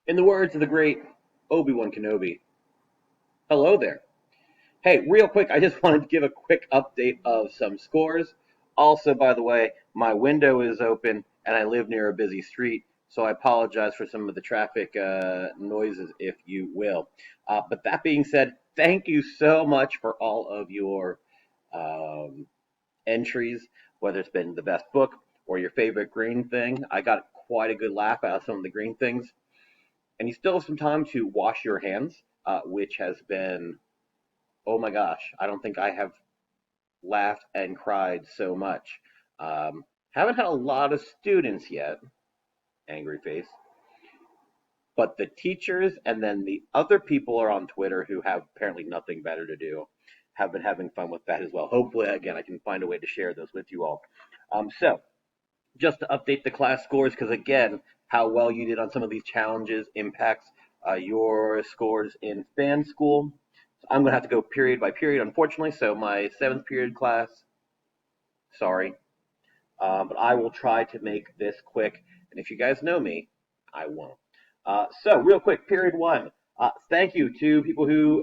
In the words of the great Obi-Wan Kenobi, hello there. Hey, real quick, I just wanted to give a quick update of some scores. Also, by the way, my window is open and I live near a busy street, so I apologize for some of the traffic noises, if you will. But that being said, thank you so much for all of your um, entries, whether it's been the best book or your favorite green thing. I got quite a good laugh out of some of the green things. And you still have some time to wash your hands, which has been, oh my gosh, I don't think I have laughed and cried so much. Haven't had a lot of students yet, angry face, but the teachers and then the other people are on Twitter who have apparently nothing better to do have been having fun with that as well. Hopefully, again, I can find a way to share those with you all. So, just to update the class scores, because again, how well you did on some of these challenges impacts your scores in fan school. So I'm going to have to go period by period, unfortunately. So my seventh period class, sorry, but I will try to make this quick. And if you guys know me, I won't. So real quick, period one. Thank you to people who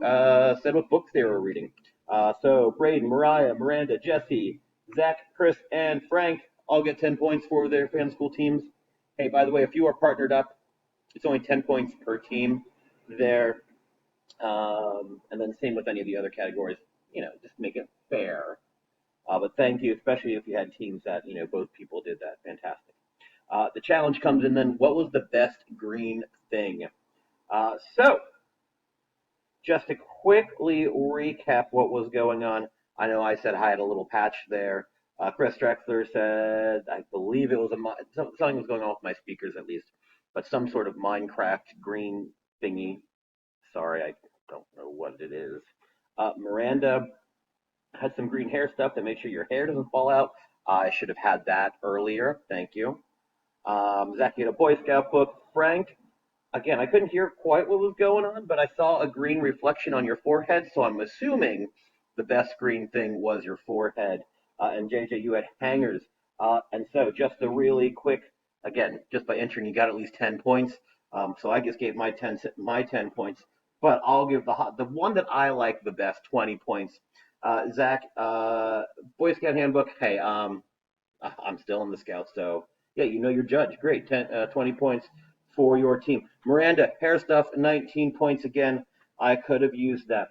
said what books they were reading. So Braden, Mariah, Miranda, Jesse, Zach, Chris, and Frank all get 10 points for their fan school teams. Hey, by the way, if you are partnered up, it's only 10 points per team there. And then same with any of the other categories. Just make it fair. But thank you, especially if you had teams that, both people did that. Fantastic. The challenge comes in then, what was the best green thing? So, just to quickly recap what was going on, I know I said I had a little patch there. Chris Drexler said, I believe it was something was going on with my speakers at least, but some sort of Minecraft green thingy. Sorry, I don't know what it is. Miranda had some green hair stuff to make sure your hair doesn't fall out. I should have had that earlier. Thank you. Zach, you had a Boy Scout book. Frank, again, I couldn't hear quite what was going on, but I saw a green reflection on your forehead, so I'm assuming the best green thing was your forehead. And JJ, you had hangers. And so just a really quick, again, just by entering, you got at least 10 points. So I just gave my ten points, but I'll give the one that I like the best 20 points. Zach, Boy Scout handbook. Hey, I'm still in the Scouts, so yeah, you know your judge. Great, 20 points for your team. Miranda, hair stuff, 19 points again. I could have used that.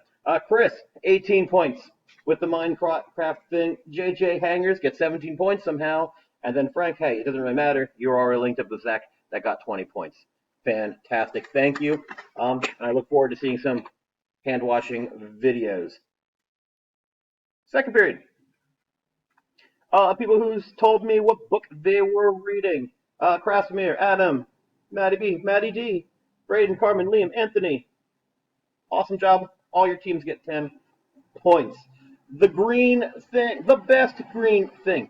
Chris, 18 points with the Minecraft thing. JJ Hangers gets 17 points somehow. And then Frank, hey, it doesn't really matter. You're already linked up with Zach. That got 20 points. Fantastic. Thank you. And I look forward to seeing some hand washing videos. Second period. People who's told me what book they were reading. Krasimir, Adam, Maddie B, Maddie D, Braden, Carmen, Liam, Anthony. Awesome job. All your teams get 10 points. The green thing, the best green thing.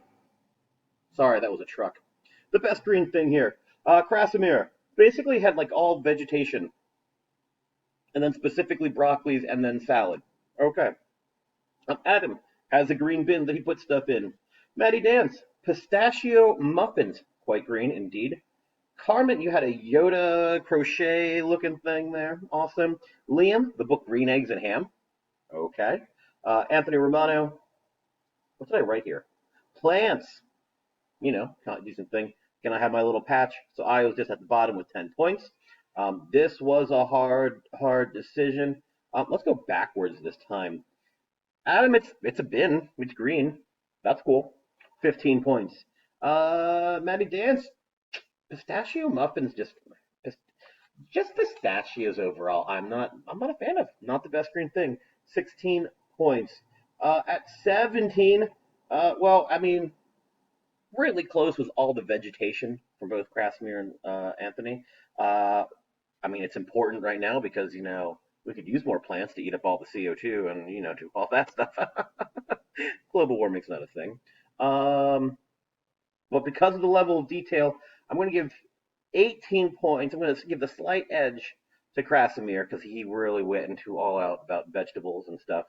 Sorry, that was a truck. The best green thing here. Krasimir basically had like all vegetation, and then specifically broccolis and then salad. Okay. Adam has a green bin that he puts stuff in. Maddie Dance, pistachio muffins. Quite green indeed. Carmen, you had a Yoda crochet looking thing there. Awesome. Liam, the book Green Eggs and Ham. Okay. Anthony Romano, what did I write here? Plants. Kind of decent thing. Can I have my little patch? So I was just at the bottom with 10 points. This was a hard decision. Let's go backwards this time. Adam, it's a bin. It's green. That's cool. 15 points. Maddie Dance, pistachio muffins just pistachios overall. I'm not a fan of. Not the best green thing. 16 points. At 17, well, I mean, really close was all the vegetation from both Krasimir and Anthony. Uh, I mean, it's important right now because we could use more plants to eat up all the CO2 and do all that stuff. Global warming's not a thing. Um, but because of the level of detail, I'm going to give 18 points. I'm going to give the slight edge to Krasimir because he really went into all out about vegetables and stuff.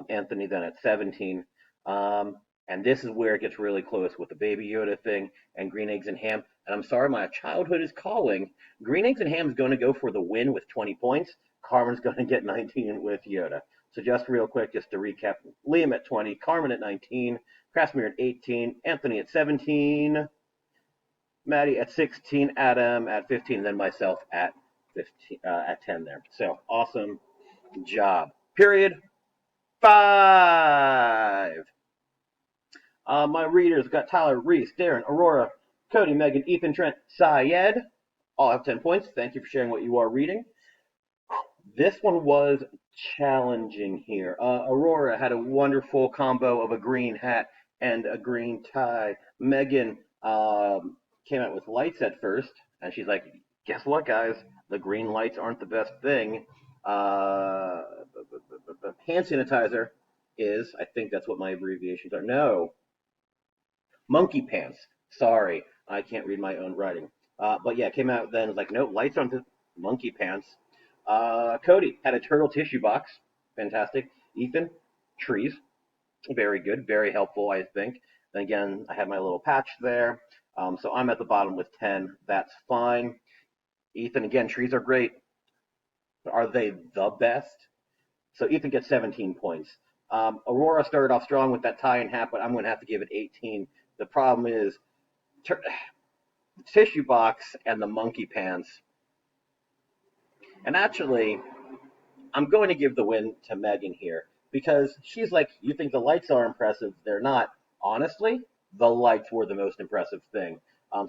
Anthony then at 17. And this is where it gets really close with the Baby Yoda thing and green eggs and ham. And I'm sorry, my childhood is calling. Green Eggs and Ham is going to go for the win with 20 points. Carmen's going to get 19 with Yoda. So just real quick, just to recap, Liam at 20, Carmen at 19, Krasimir at 18, Anthony at 17, Maddie at 16, Adam at 15, and then myself at 15, at 10 there. So awesome job. Period 5. My readers got Tyler, Reese, Darren, Aurora, Cody, Megan, Ethan, Trent, Syed. All have 10 points. Thank you for sharing what you are reading. This one was challenging here. Aurora had a wonderful combo of a green hat and a green tie. Megan came out with lights at first, and she's like, guess what, guys? The green lights aren't the best thing. Hand sanitizer is, I think that's what my abbreviations are. No, monkey pants. Sorry, I can't read my own writing. But yeah, it came out then. It was like, nope, lights on the monkey pants. Cody had a turtle tissue box. Fantastic. Ethan, trees. Very good. Very helpful, I think. Then again, I had my little patch there. So I'm at the bottom with 10. That's fine. Ethan, again, trees are great. Are they the best? So Ethan gets 17 points. Aurora started off strong with that tie and hat, but I'm going to have to give it 18. The problem is the tissue box and the monkey pants. And actually, I'm going to give the win to Megan here because she's like, you think the lights are impressive? They're not. Honestly, the lights were the most impressive thing.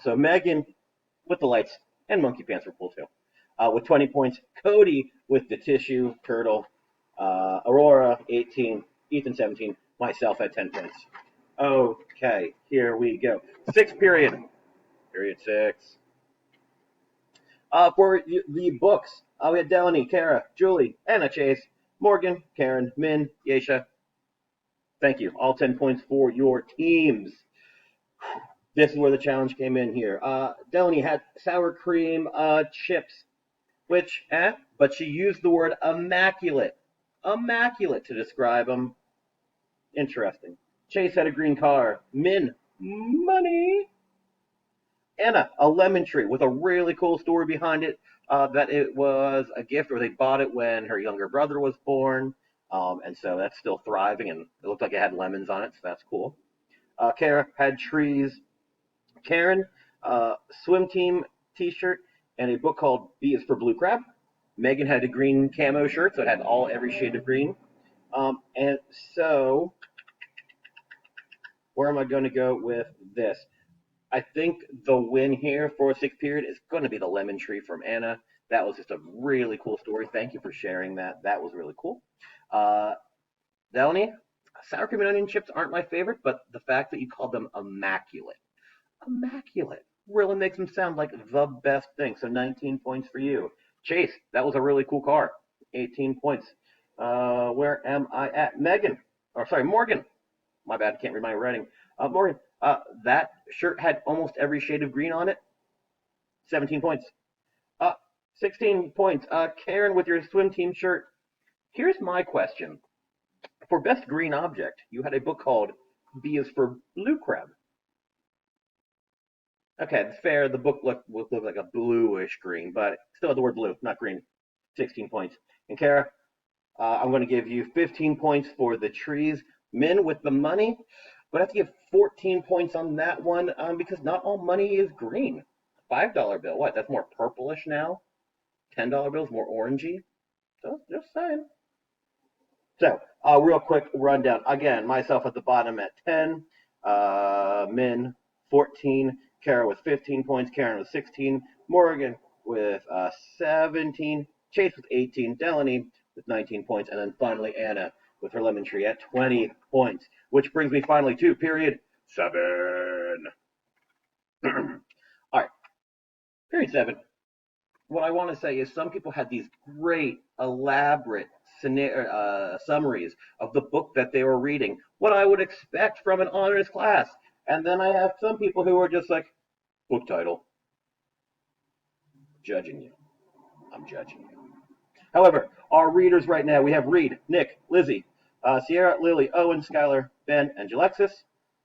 So Megan with the lights and monkey pants were cool too. With 20 points, Cody with the tissue turtle, Aurora 18, Ethan 17, myself at 10 points. Okay, here we go. 6th period. Period 6. For the books, we had Delaney, Kara, Julie, Anna, Chase, Morgan, Karen, Min, Yesha. Thank you. All 10 points for your teams. This is where the challenge came in here. Delaney had sour cream chips, which, but she used the word immaculate. Immaculate to describe them. Interesting. Chase had a green car. Min, money. Anna, a lemon tree with a really cool story behind it. That it was a gift, or they bought it when her younger brother was born. And so that's still thriving, and it looked like it had lemons on it, so that's cool. Kara had trees. Karen, swim team t-shirt, and a book called B is for Blue Crab. Megan had a green camo shirt, so it had every shade of green. And so, where am I going to go with this? I think the win here for 6th period is going to be the lemon tree from Anna. That was just a really cool story. Thank you for sharing that. That was really cool. Delaney, sour cream and onion chips aren't my favorite, but the fact that you called them immaculate really makes them sound like the best thing. So 19 points for you. Chase, that was a really cool car. 18 points. Where am I at? Morgan. My bad, can't read my writing. Morgan, that shirt had almost every shade of green on it. 17 points. 16 points. Karen, with your swim team shirt. Here's my question. For best green object, you had a book called B is for Blue Crab. Okay, it's fair. The book looked like a bluish green, but still had the word blue, not green. 16 points. And Kara, I'm going to give you 15 points for the trees. Min with the money, but I have to give 14 points on that one because not all money is green. $5 bill, what? That's more purplish now. $10 bill is more orangey. So just saying. So real quick rundown. Again, myself at the bottom at 10. Min 14. Kara with 15 points. Karen with 16. Morgan with 17. Chase with 18. Delaney with 19 points. And then finally Anna with her lemon tree at 20 points. Which brings me finally to period 7. All right. Period 7. What I want to say is some people had these great, elaborate summaries of the book that they were reading, what I would expect from an honors class. And then I have some people who are just like, book title. Judging you. I'm judging you. However, our readers right now, we have Reed, Nick, Lizzie, Sierra, Lily, Owen, Skylar, Ben, and Jalexis.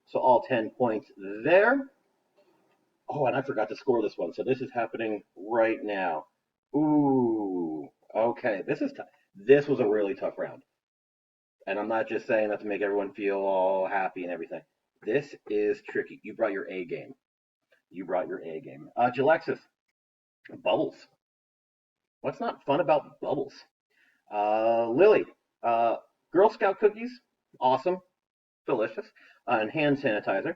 So all 10 points there. Oh, and I forgot to score this one. So this is happening right now. Ooh, okay. This was a really tough round. And I'm not just saying that to make everyone feel all happy and everything. This is tricky. You brought your A game. You brought your A game. Jalexis, bubbles. What's not fun about bubbles? Lily, uh, Girl Scout cookies, awesome, delicious, and hand sanitizer.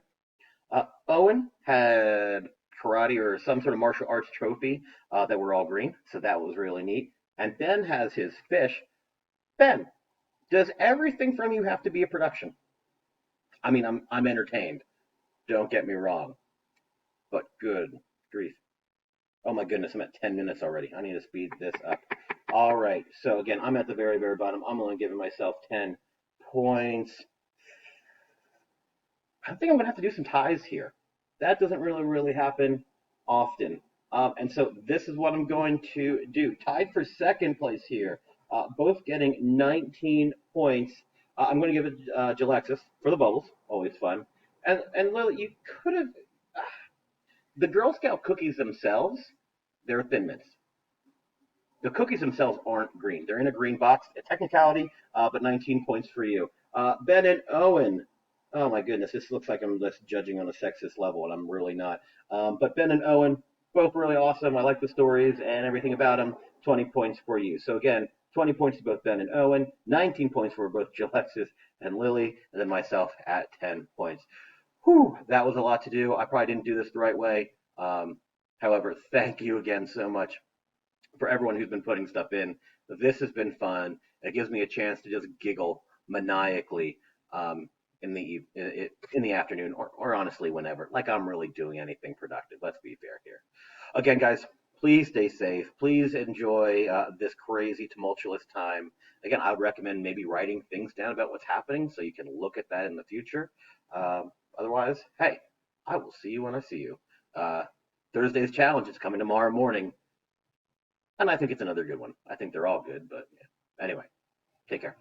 Owen had karate or some sort of martial arts trophy that were all green, so that was really neat. And Ben has his fish. Ben, does everything from you have to be a production? I mean, I'm entertained. Don't get me wrong, but good grief. Oh my goodness, I'm at 10 minutes already. I need to speed this up. All right, so again, I'm at the very, very bottom. I'm only giving myself 10 points. I think I'm gonna have to do some ties here. That doesn't really happen often. And so this is what I'm going to do. Tied for second place here, both getting 19 points. I'm going to give it Jalexis for the bubbles, always fun. And Lily, you could have the Girl Scout cookies themselves. They're Thin Mints. The cookies themselves aren't green. They're in a green box. A technicality, but 19 points for you. Ben and Owen. Oh my goodness, this looks like I'm just judging on a sexist level, and I'm really not. But Ben and Owen, both really awesome. I like the stories and everything about them. 20 points for you. So again, 20 points to both Ben and Owen, 19 points for both Jalexis and Lily, and then myself at 10 points. Whew, that was a lot to do. I probably didn't do this the right way. However, thank you again so much for everyone who's been putting stuff in. This has been fun. It gives me a chance to just giggle maniacally in the afternoon, or honestly whenever. Like I'm really doing anything productive. Let's be fair here. Again, guys, please stay safe. Please enjoy this crazy, tumultuous time. Again, I would recommend maybe writing things down about what's happening so you can look at that in the future. Otherwise, hey, I will see you when I see you. Uh, Thursday's challenge is coming tomorrow morning. And I think it's another good one. I think they're all good, but yeah. Anyway, take care.